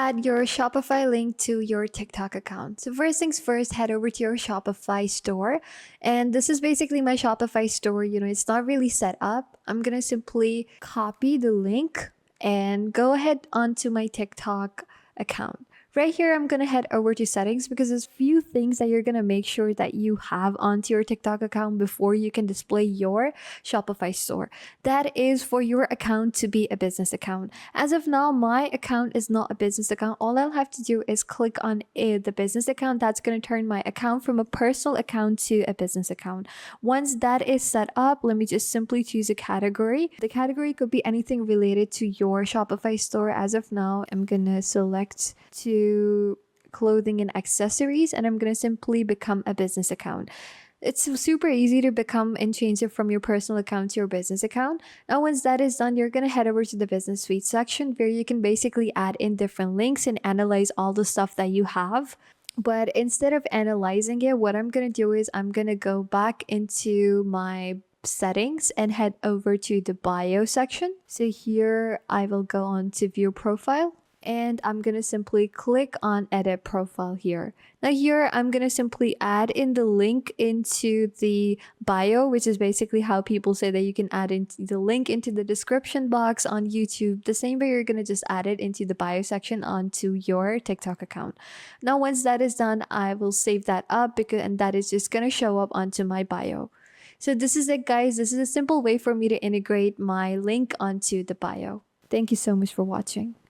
add your Shopify link to your TikTok account. So first things first, head over to your Shopify store. And this is basically my Shopify store. It's not really set up. I'm going to simply copy the link and go ahead onto my TikTok account. Right here, I'm going to head over to settings because there's a few things that you're going to make sure that you have onto your TikTok account before you can display your Shopify store. That is for your account to be a business account. As of now, my account is not a business account. All I'll have to do is click on the business account. That's going to turn my account from a personal account to a business account. Once that is set up, let me just simply choose a category. The category could be anything related to your Shopify store. As of now, I'm going to select to clothing and accessories, and I'm going to simply become a business account. It's super easy to become and change it from your personal account to your business account. Now, once that is done, you're going to head over to the business suite section where you can basically add in different links and analyze all the stuff that you have. But instead of analyzing it, what I'm going to do is I'm going to go back into my settings and head over to the bio section. So here I will go on to view profile. And I'm going to simply click on edit profile here. Now here, I'm going to simply add in the link into the bio, which is basically how people say that you can add in the link into the description box on YouTube. The same way you're going to just add it into the bio section onto your TikTok account. Now, once that is done, I will save that up and that is just going to show up onto my bio. So this is it, guys. This is a simple way for me to integrate my link onto the bio. Thank you so much for watching.